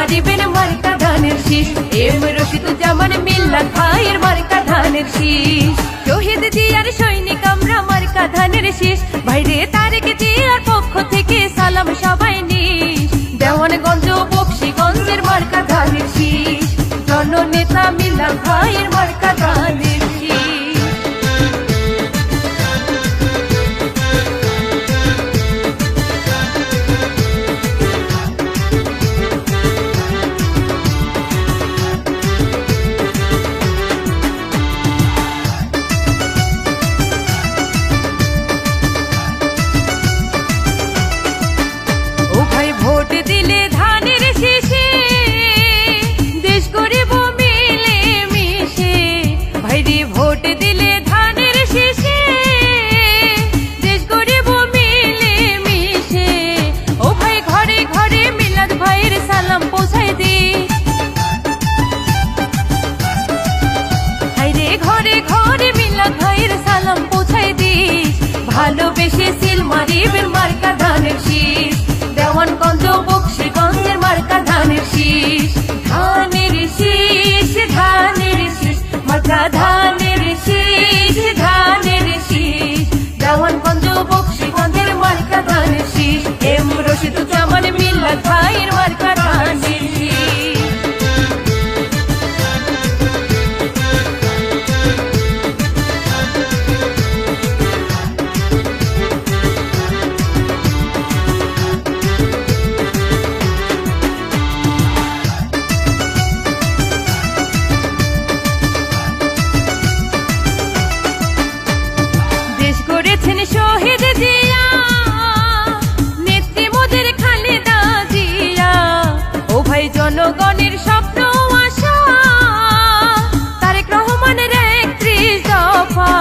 মারিবেন মার্কা ধানের শীষ। এম রশিদুজ্জামান মিল্লাত ভাইয়ের মার্কা ধানের শীষ। শহীদ জিয়ার সৈনিক আমরা মার্কা ধানের শীষ। ভাইরে তারেক জিয়ার পক্ষ থেকে সালাম সবাই নিস। দেওয়ানগঞ্জ বকশীগঞ্জের মার্কা ধানের শীষ। জননেতা মিল্লাত ভাইয়ের মার্কা ধানের শীষ। ভোট দিলে ধানের শীষে দেশ গরিব মিলে মিশে। ভাইরে ভোট দিলে ধানের শীষে দেশ গরিব মিলে মিশে। ও ভাই ঘরে ঘরে মিলাদ ভাইয়ের সালাম পৌঁছাই দি। ভাইরে ঘরে ঘরে মিলাদ ভাইয়ের সালাম পৌঁছাই দিস। ভালোবেসে সিল মারিবেন মার্কা ধানের শীষ। দেওয়ানগঞ্জ বকশীগঞ্জের মার্কা ধানের শীষ। ধানের শীষ ধানের শীষ মার্কা ধানের শীষ ধানের শীষ। দেওয়ানগঞ্জ বকশীগঞ্জের মার্কা ধানের শীষ। এম রশিদুজ্জামান মিল্লাত ভাইয়ের মার্কা ধানের শীষ। শহীদ জিয়া নেত্রী মোদের খালেদা জিয়া। ও ভাই জনগণের স্বপ্ন আশা তারেক রহমানের 31 দফা।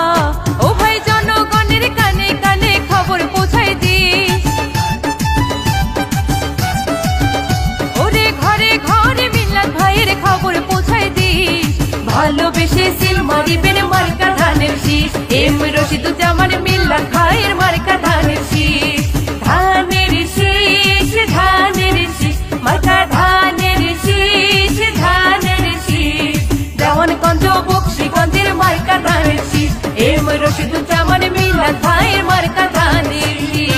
ও ভাই জনগণের কানে কানে খবর পৌঁছাই দিস। ওরে ঘরে ঘরে মিল্লাত ভাইয়ের খবর পৌঁছাই দিস। ভালোবেসে সিল মারিবেন মার্কা ধানের শীষ। এম রশিদুজ্জামান মিল্লাত ভাইয়ের মার্কা ধানের শীষ। ধানের শীষ ধানের শীষ মার্কা ধানের শীষ ধানের শীষ। দেওয়ানগঞ্জ বকশীগঞ্জের মার্কা ধানের শীষ। এম রশিদুজ্জামান মিল্লাত ভাইয়ের মার্কা ধানের শীষ।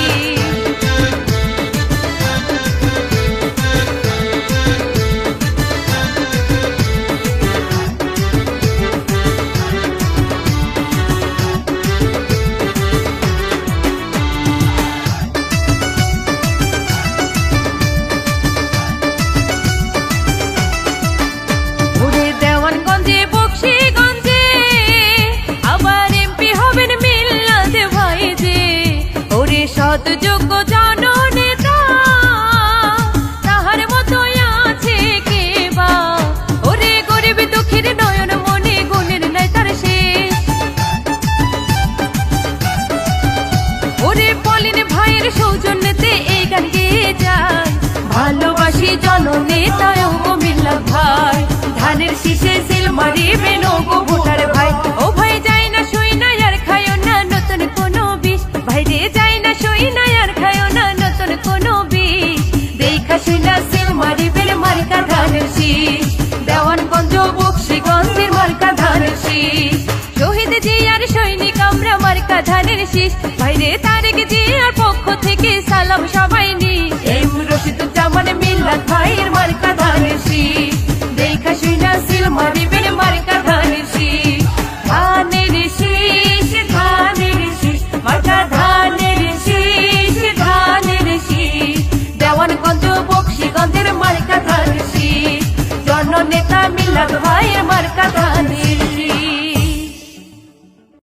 যোগ্য জননেতা তাহার মতো আছে কে বা। ওরে গরিব দুঃখীর নয়ন মনে গুণের নাই তার শেষ। ওরে পলিন ভাইয়ের সৌজন্যতে এই গান গেয়ে যায়। ভালোবাসি জননেতা ও মিল্লাত ভাই। ধানের শীষে সিল মারিবেন ও ভোটার ভাই। ও ভাই যাই না শুই না আর খায়ও না নতুন কোনো বিষ। ভাইরে যাই না শুই না আর খায়ও না নতুন কোনো বিষ। দেখা শুই না সিল মারিবেন মার্কা ধানের শীষ। দেওয়ানগঞ্জ বকশীগঞ্জের মার্কা ধানের শীষ। শহীদ জিয়ার সৈনিক আমরা মার্কা ধানের শীষ। ভাইরে তারেক জিয়ার পক্ষ থেকে সালাম সবাই নিস। এম রশিদুজ্জামান মিল্লাত ভাইয়ের মার্কা ধানের শীষ। দেখা শুই না সিল মারিবেন মার্কা ধানের শীষ। ধানের শীষ ধানের শীষ মার্কা ধানের শীষ ধানের শীষ। দেওয়ানগঞ্জ বকশীগঞ্জের মার্কা ধানের শীষ। জননেতা মিল্লাত ভাইয়ের মার্কা